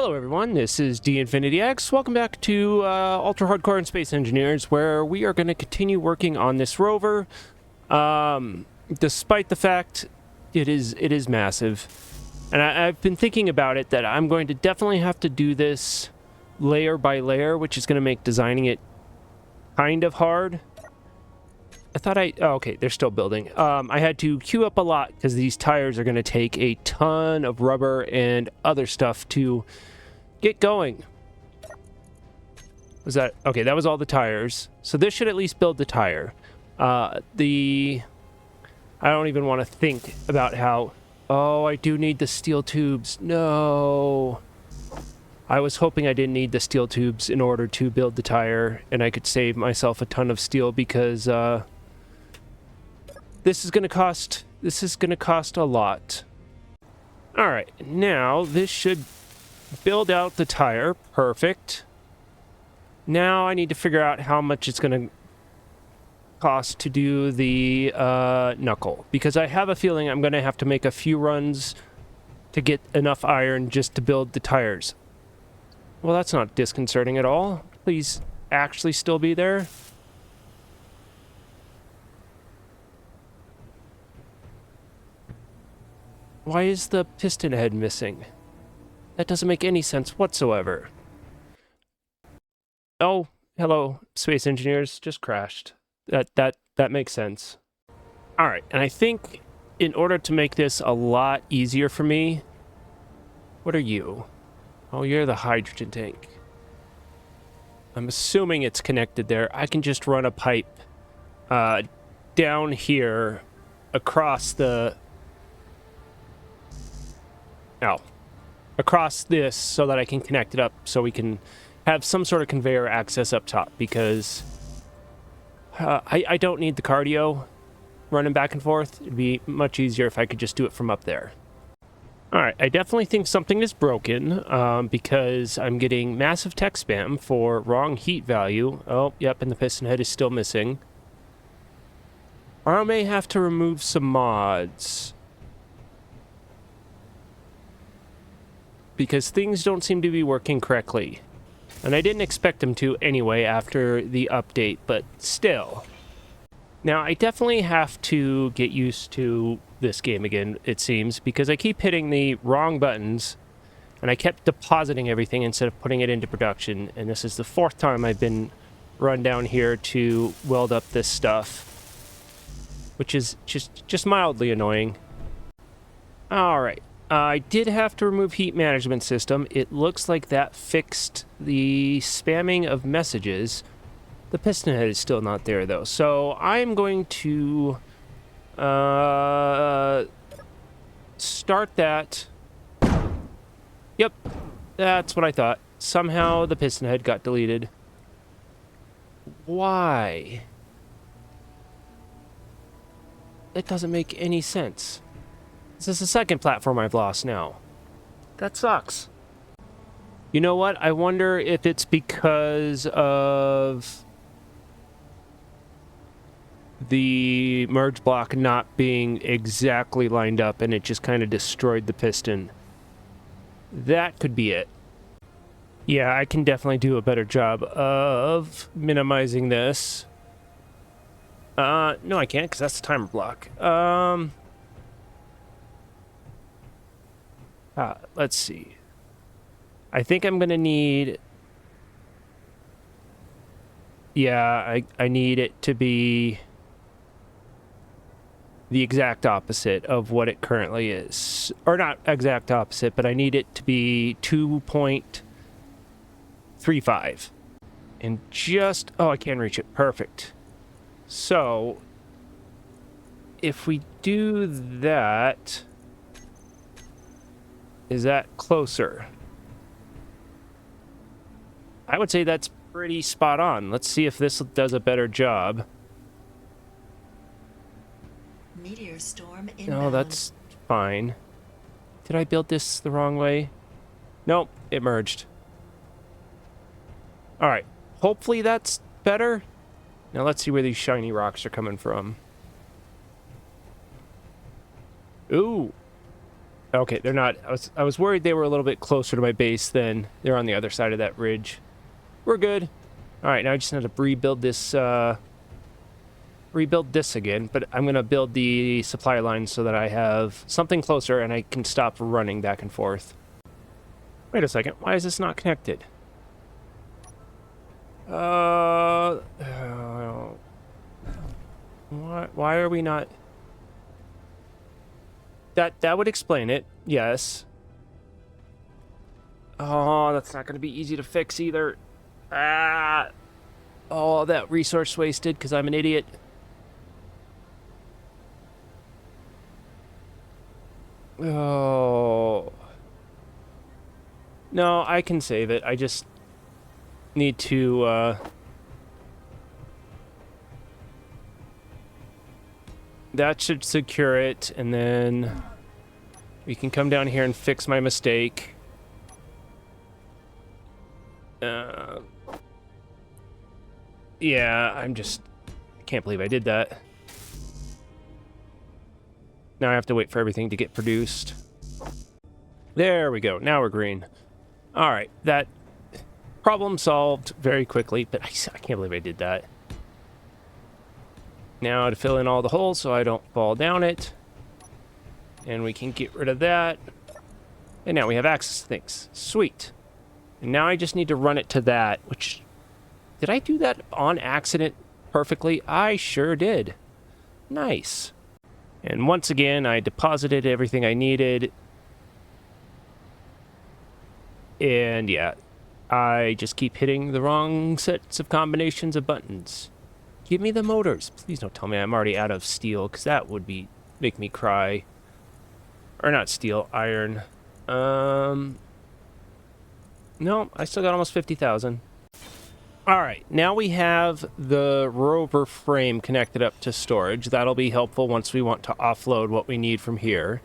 Hello everyone, this is D-Infinity-X. Welcome back to Ultra Hardcore and Space Engineers, where we are going to continue working on this rover. Despite the fact it is massive. And I've been thinking about it that I'm going to definitely have to do this layer by layer, which is going to make designing it kind of hard. Oh, okay, they're still building. I had to queue up a lot because these tires are going to take a ton of rubber and other stuff to get going. Was that... Okay, that was all the tires. So this should at least build the tire. I don't even want to think about how... Oh, I do need the steel tubes. No. I was hoping I didn't need the steel tubes in order to build the tire, and I could save myself a ton of steel because... This is going to cost a lot. All right, now this should build out the tire. Perfect. Now I need to figure out how much it's going to cost to do the knuckle, because I have a feeling I'm going to have to make a few runs to get enough iron just to build the tires. Well, that's not disconcerting at all. Please actually still be there. Why is the piston head missing? That doesn't make any sense whatsoever. Oh, hello, space engineers. Just crashed. That makes sense. All right, and I think in order to make this a lot easier for me... What are you? Oh, you're the hydrogen tank. I'm assuming it's connected there. I can just run a pipe down here across the... across this so that I can connect it up so we can have some sort of conveyor access up top, because I don't need the cardio running back and forth. It'd be much easier if I could just do it from up there. Alright, I definitely think something is broken because I'm getting massive tech spam for wrong heat value. Oh, yep, and the piston head is still missing. Or I may have to remove some mods, because things don't seem to be working correctly. And I didn't expect them to anyway after the update, but still. Now, I definitely have to get used to this game again, it seems, because I keep hitting the wrong buttons, and I kept depositing everything instead of putting it into production, and this is the 4th time I've been run down here to weld up this stuff, which is just mildly annoying. Alright. I did have to remove heat management system. It looks like that fixed the spamming of messages. The piston head is still not there, though. So I'm going to start that. Yep, that's what I thought. Somehow the piston head got deleted. Why? That doesn't make any sense. This is the second platform I've lost now. That sucks. You know what? I wonder if it's because of the merge block not being exactly lined up and it just kind of destroyed the piston. That could be it. Yeah, I can definitely do a better job of minimizing this. No, I can't, because that's the timer block. Let's see. I think I'm gonna need... Yeah, I need it to be the exact opposite of what it currently is. Or not exact opposite, but I need it to be 2.35. And just... Oh, I can reach it. Perfect. So, if we do that... Is that closer? I would say that's pretty spot on. Let's see if this does a better job. Meteor storm inbound. No, that's fine. Did I build this the wrong way? Nope, it merged. Alright, hopefully that's better. Now let's see where these shiny rocks are coming from. Ooh. Okay, they're not. I was worried they were a little bit closer to my base than they're on the other side of that ridge. We're good. All right, now I just have to rebuild this again, but I'm going to build the supply line so that I have something closer and I can stop running back and forth. Wait a second. Why is this not connected? Why are we not... That would explain it. Yes. Oh, that's not going to be easy to fix either. Ah. All that resource wasted because I'm an idiot. Oh. No, I can save it. I just need to, that should secure it, and then we can come down here and fix my mistake. Yeah, I can't believe I did that. Now I have to wait for everything to get produced. There we go. Now we're green. All right, that problem solved very quickly, but I can't believe I did that. Now to fill in all the holes so I don't fall down it. And we can get rid of that. And now we have access to things. Sweet. And now I just need to run it to that, which... Did I do that on accident perfectly? I sure did. Nice. And once again, I deposited everything I needed. And yeah, I just keep hitting the wrong sets of combinations of buttons. Give me the motors. Please don't tell me I'm already out of steel, because that would make me cry. Or not steel, iron. No, I still got almost 50,000. Alright, now we have the Rover frame connected up to storage. That'll be helpful once we want to offload what we need from here.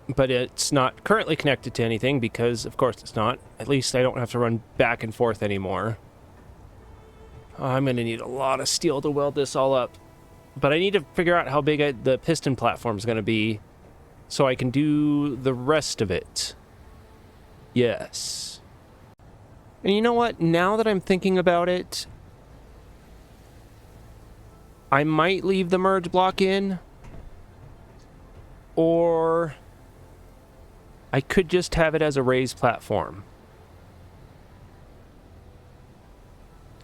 But it's not currently connected to anything because, of course, it's not. At least I don't have to run back and forth anymore. I'm going to need a lot of steel to weld this all up. But I need to figure out how big the piston platform is going to be so I can do the rest of it. Yes. And you know what? Now that I'm thinking about it, I might leave the merge block in. Or I could just have it as a raised platform.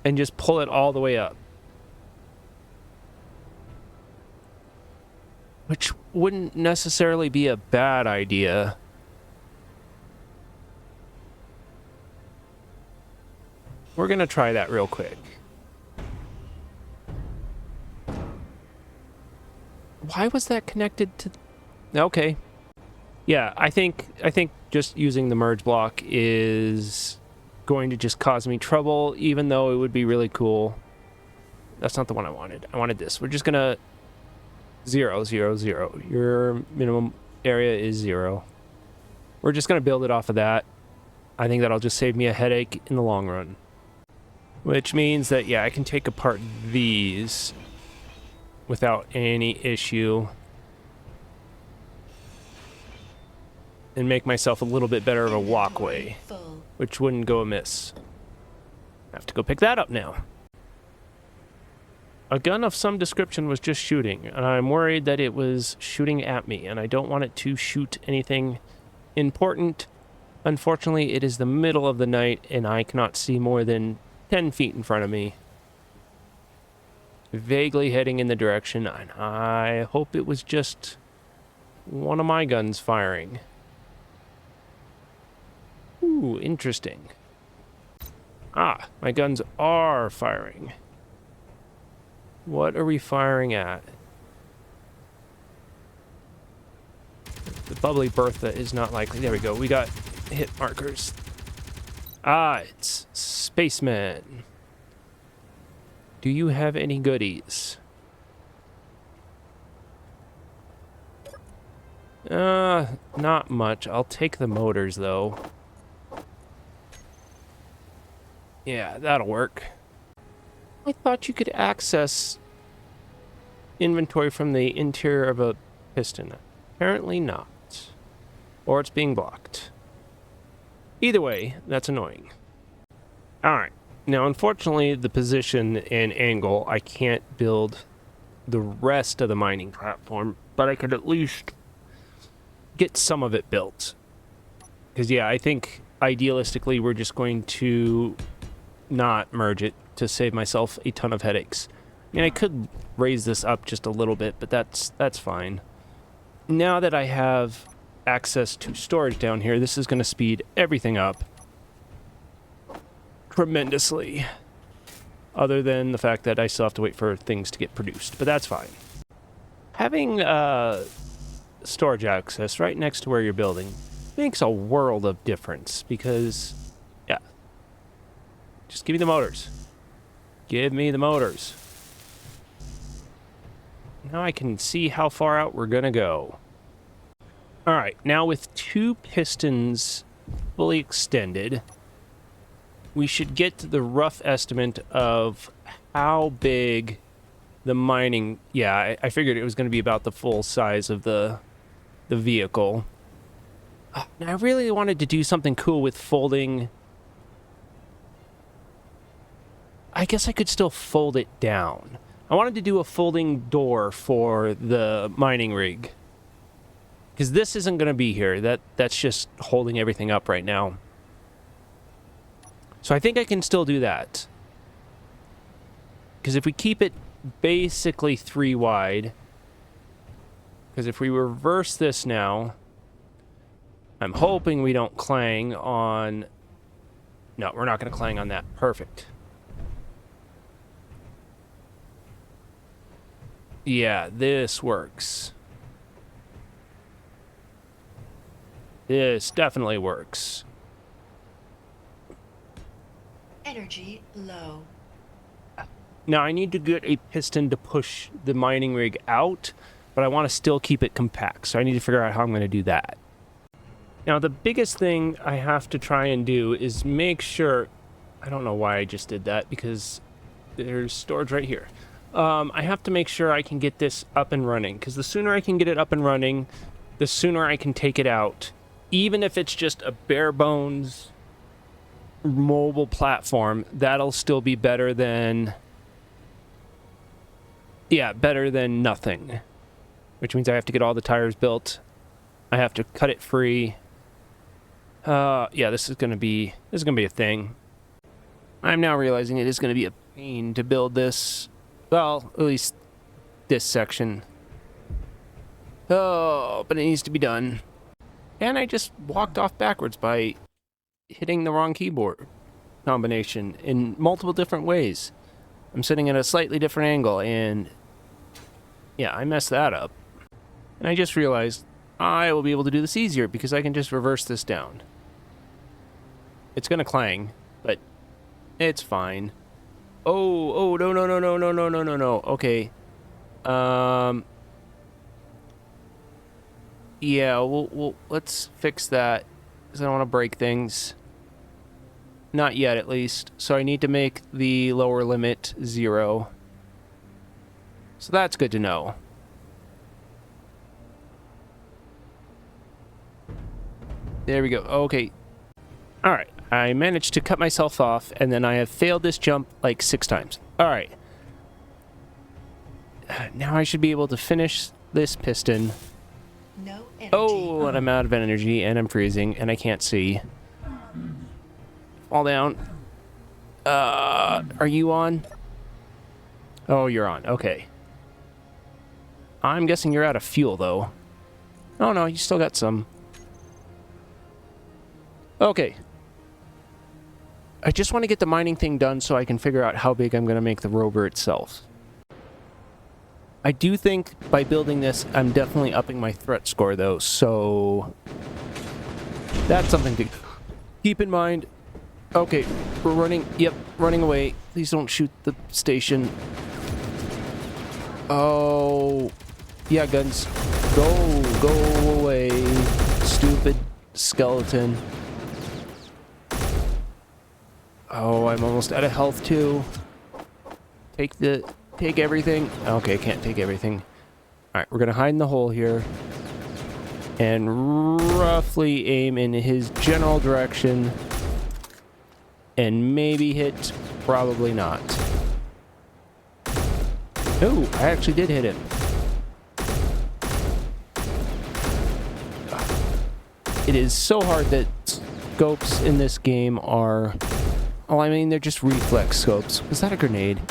And just pull it all the way up. Which wouldn't necessarily be a bad idea. We're going to try that real quick. Why was that connected to... Okay. Yeah, I think just using the merge block is going to just cause me trouble, even though it would be really cool. That's not the one I wanted. I wanted this. We're just going to... 0, 0, 0. Your minimum area is 0. We're just going to build it off of that. I think that'll just save me a headache in the long run. Which means that, yeah, I can take apart these without any issue. And make myself a little bit better of a walkway. Which wouldn't go amiss. I have to go pick that up now. A gun of some description was just shooting, and I'm worried that it was shooting at me, and I don't want it to shoot anything important. Unfortunately, it is the middle of the night, and I cannot see more than 10 feet in front of me. Vaguely heading in the direction, and I hope it was just one of my guns firing. Ooh, interesting. Ah, my guns are firing. What are we firing at? The bubbly Bertha is not likely. There we go. We got hit markers. Ah, it's Spaceman. Do you have any goodies? Not much. I'll take the motors, though. Yeah, that'll work. I thought you could access inventory from the interior of a piston. Apparently not. Or it's being blocked. Either way, that's annoying. Alright. Now, unfortunately, the position and angle, I can't build the rest of the mining platform, but I could at least get some of it built. Because, yeah, I think idealistically we're just going to not merge it to save myself a ton of headaches. I mean, I could raise this up just a little bit, but that's fine. Now that I have access to storage down here, this is going to speed everything up tremendously. Other than the fact that I still have to wait for things to get produced, but that's fine. Having storage access right next to where you're building makes a world of difference because, yeah, just give me the motors. Give me the motors. Now I can see how far out we're gonna go. Alright, now with 2 pistons fully extended, we should get to the rough estimate of how big the mining... Yeah, I figured it was going to be about the full size of the vehicle. Now, I really wanted to do something cool with folding... I guess I could still fold it down. I wanted to do a folding door for the mining rig. Because this isn't going to be here. That's just holding everything up right now. So I think I can still do that. Because if we keep it basically 3 wide... Because if we reverse this now... I'm hoping we don't clang on... No, we're not going to clang on that. Perfect. Yeah, this works. This definitely works. Energy low. Now, I need to get a piston to push the mining rig out, but I want to still keep it compact, so I need to figure out how I'm going to do that. Now, the biggest thing I have to try and do is make sure... I don't know why I just did that, because there's storage right here. I have to make sure I can get this up and running, because the sooner I can get it up and running, the sooner I can take it out. Even if it's just a bare bones mobile platform, that'll still be better than... Yeah, better than nothing. Which means I have to get all the tires built. I have to cut it free. Yeah, this is gonna be a thing. I'm now realizing it is gonna be a pain to build this. Well, at least this section. Oh, but it needs to be done. And I just walked off backwards by hitting the wrong keyboard combination in multiple different ways. I'm sitting at a slightly different angle, and yeah, I messed that up. And I just realized I will be able to do this easier because I can just reverse this down. It's gonna clang, but it's fine. Oh, no. Okay. Yeah, we'll let's fix that, because I don't want to break things. Not yet, at least. So I need to make the lower limit 0. So that's good to know. There we go. Okay. Alright. I managed to cut myself off, and then I have failed this jump like 6 times. Alright. Now I should be able to finish this piston. No energy. Oh, and I'm out of energy, and I'm freezing, and I can't see. Fall down. Are you on? Oh, you're on. Okay. I'm guessing you're out of fuel, though. Oh, no, you still got some. Okay. I just want to get the mining thing done so I can figure out how big I'm going to make the Rover itself. I do think by building this, I'm definitely upping my threat score, though, so... That's something to keep in mind. Okay, we're running... Yep, running away. Please don't shoot the station. Oh... Yeah, guns. Go away, stupid skeleton. Oh, I'm almost out of health, too. Take everything. Okay, can't take everything. Alright, we're gonna hide in the hole here. and roughly aim in his general direction and maybe hit, probably not. Oh, I actually did hit him. It is so hard that scopes in this game are... Oh, I mean, they're just reflex scopes. Was that a grenade?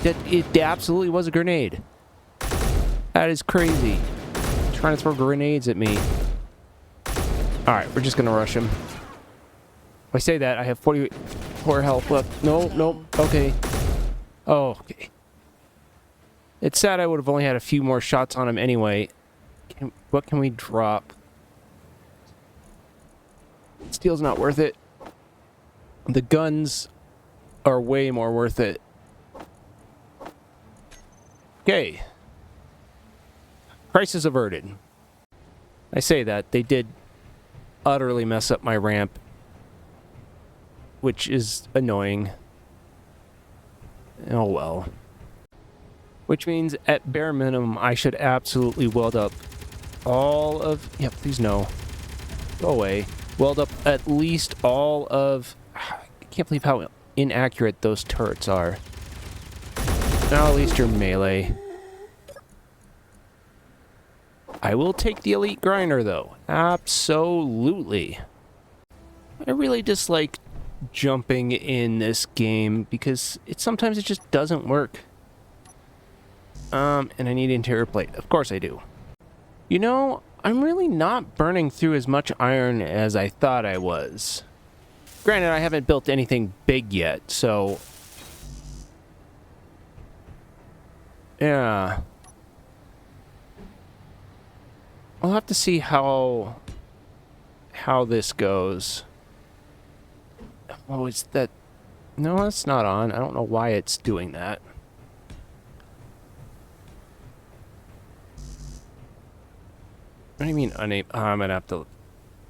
It absolutely was a grenade. That is crazy. Trying to throw grenades at me. Alright, we're just gonna rush him. If I say that, I have 44 health left. No, okay. Oh, okay. It's sad I would have only had a few more shots on him anyway. What can we drop? Steel's not worth it. The guns are way more worth it. Okay. Crisis averted. I say that. They did utterly mess up my ramp, which is annoying. Oh well. Which means, at bare minimum, I should absolutely weld up all of... Yeah, please no. Go away. Weld up at least all of... I can't believe how inaccurate those turrets are. Now at least you're melee. I will take the elite grinder, though. Absolutely. I really dislike jumping in this game because sometimes it just doesn't work. And I need interior plate. Of course I do. You know, I'm really not burning through as much iron as I thought I was. Granted, I haven't built anything big yet, so... Yeah. I'll have to see how this goes. Oh, is that... No, that's not on. I don't know why it's doing that. What do you mean unable? I'm gonna have to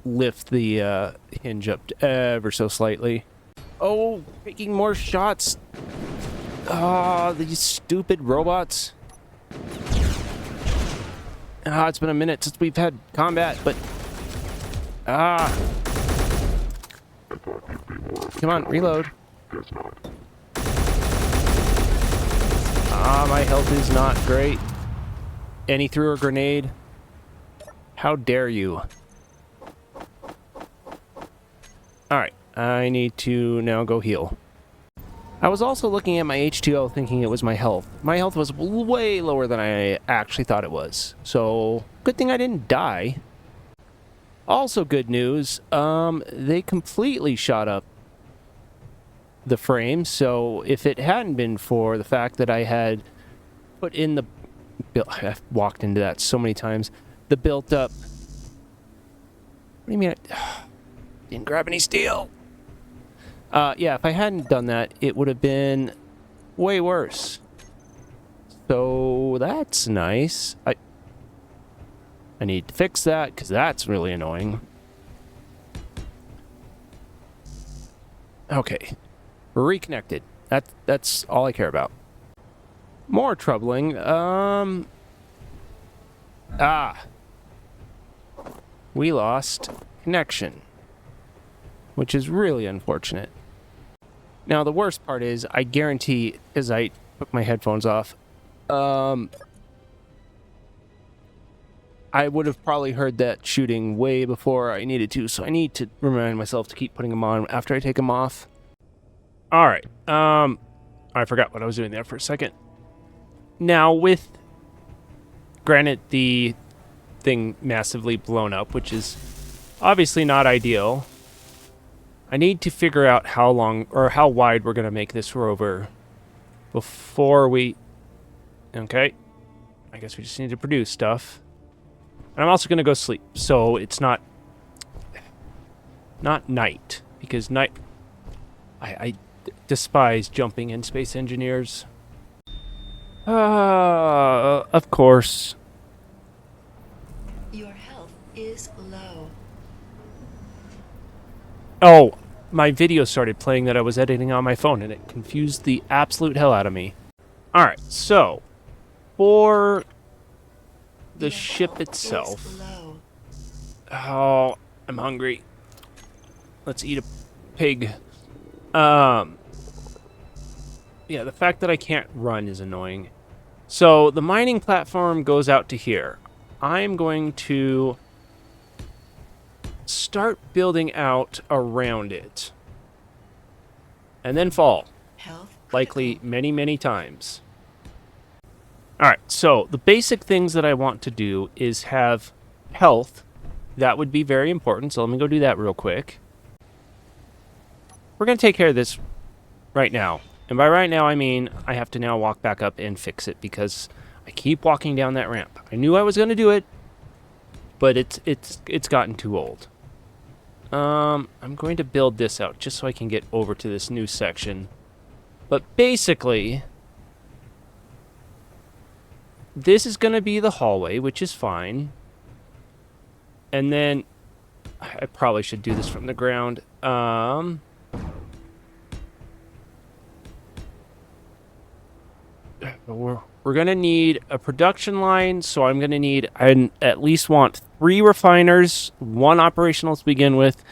lift the hinge up ever so slightly. Oh, taking more shots. Ah, these stupid robots. Ah, it's been a minute since we've had combat, but... Ah. Come on, reload. Ah, my health is not great. And he threw a grenade. How dare you? Alright, I need to now go heal. I was also looking at my H2O thinking it was my health. My health was way lower than I actually thought it was. So, good thing I didn't die. Also good news, they completely shot up the frame, so if it hadn't been for the fact that I had put in the... I've walked into that so many times. The built up... What do you mean didn't grab any steel? Yeah, if I hadn't done that, it would have been way worse. So that's nice. I need to fix that, because that's really annoying. Okay. We're reconnected. That's all I care about. More troubling. We lost connection, which is really unfortunate. Now, the worst part is, I guarantee, as I took my headphones off, I would have probably heard that shooting way before I needed to, so I need to remind myself to keep putting them on after I take them off. Alright, I forgot what I was doing there for a second. Now, with, granted, the thing massively blown up, which is obviously not ideal, I need to figure out how long, or how wide we're going to make this rover before we... Okay. I guess we just need to produce stuff. And I'm also going to go sleep, so it's not night, because night... I despise jumping in Space Engineers. Of course. Your health is low. Oh, my video started playing that I was editing on my phone, and it confused the absolute hell out of me. Alright, so, for the Vehicle ship is itself. low. Oh, I'm hungry. Let's eat a pig. Yeah, the fact that I can't run is annoying. So the mining platform goes out to here. I'm going to start building out around it. And then fall. Health Likely critical. many, many times. Alright, so the basic things that I want to do is have health. That would be very important, so let me go do that real quick. We're going to take care of this right now. And by right now, I mean I have to now walk back up and fix it because I keep walking down that ramp. I knew I was going to do it, but it's gotten too old. I'm going to build this out just so I can get over to this new section. But basically, this is going to be the hallway, which is fine. And then I probably should do this from the ground. We're going to need a production line, so I'm going to need, I at least want 3 refiners, 1 operational to begin with,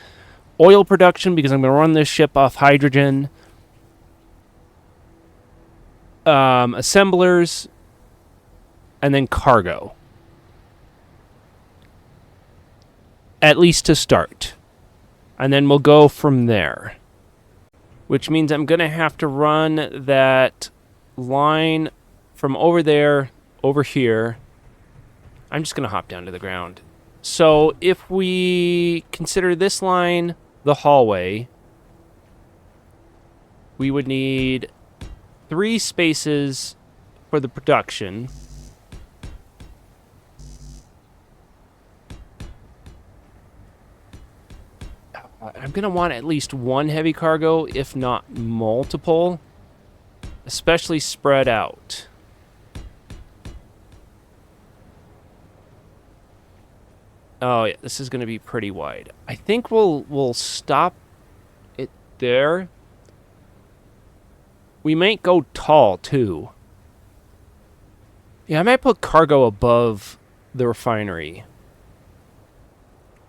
oil production because I'm going to run this ship off hydrogen, assemblers, and then cargo. At least to start. And then we'll go from there. Which means I'm going to have to run that line from over there, over here. I'm just going to hop down to the ground. So if we consider this line the hallway, we would need 3 spaces for the production. I'm going to want at least 1 heavy cargo, if not multiple, especially spread out. Oh, yeah, this is going to be pretty wide. I think we'll stop it there. We might go tall, too. Yeah, I might put cargo above the refinery.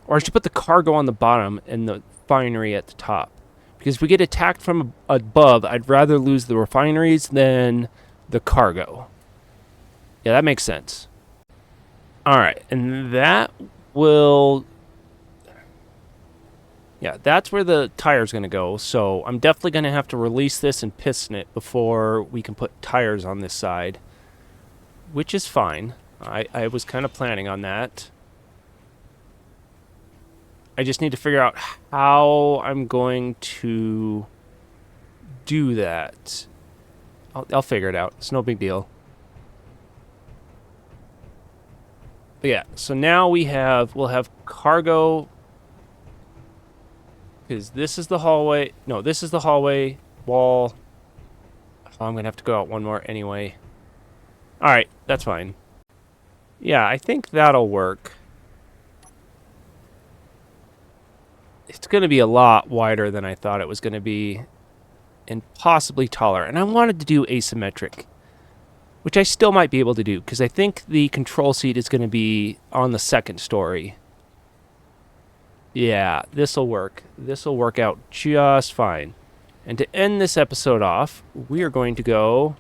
Or I should put the cargo on the bottom and the refinery at the top. Because if we get attacked from above, I'd rather lose the refineries than the cargo. Yeah, that makes sense. Alright, and that will... Yeah, that's where the tire's going to go. So I'm definitely going to have to release this and piston it before we can put tires on this side. Which is fine. I was kind of planning on that. I just need to figure out how I'm going to do that. I'll figure it out. It's no big deal. But yeah, so now we'll have cargo. Because this is the hallway. No, this is the hallway wall. Oh, I'm going to have to go out one more anyway. Alright, that's fine. Yeah, I think that'll work. It's going to be a lot wider than I thought it was going to be. And possibly taller. And I wanted to do asymmetric. Which I still might be able to do. Because I think the control seat is going to be on the 2nd story. Yeah, this'll work. This'll work out just fine. And to end this episode off, we are going to go...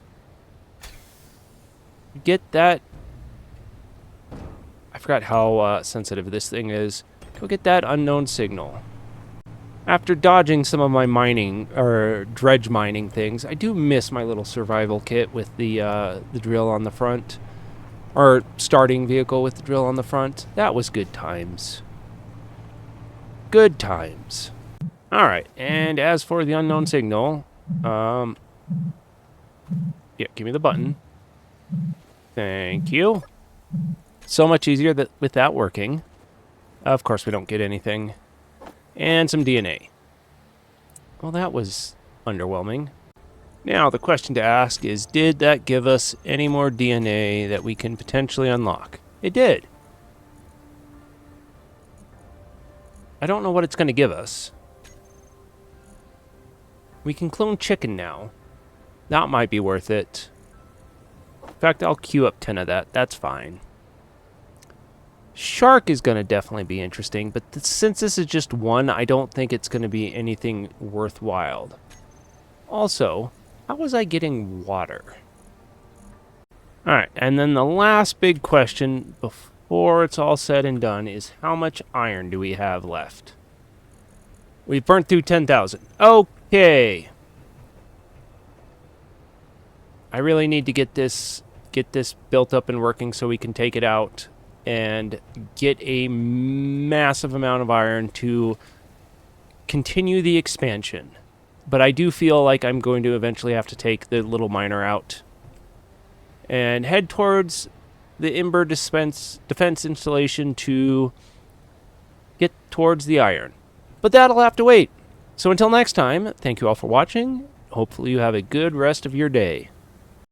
get that... I forgot how sensitive this thing is. Go get that unknown signal. After dodging some of my mining, or dredge mining things, I do miss my little survival kit with the drill on the front. Or starting vehicle with the drill on the front. That was good times. Good times. Alright, and as for the unknown signal, yeah, give me the button. Thank you. So much easier with that working. Of course, we don't get anything. And some DNA. Well, that was underwhelming. Now, the question to ask is, did that give us any more DNA that we can potentially unlock? It did. I don't know what it's going to give us. We can clone chicken now. That might be worth it. In fact, I'll queue up 10 of that. That's fine. Shark is going to definitely be interesting, but since this is just one, I don't think it's going to be anything worthwhile. Also, how was I getting water? Alright, and then the last big question before it's all said and done is how much iron do we have left? We've burnt through 10,000. Okay. I really need to get this built up and working so we can take it out and get a massive amount of iron to continue the expansion. But I do feel like I'm going to eventually have to take the little miner out and head towards the Ember defense installation to get towards the iron. But that'll have to wait. So until next time, thank you all for watching. Hopefully you have a good rest of your day.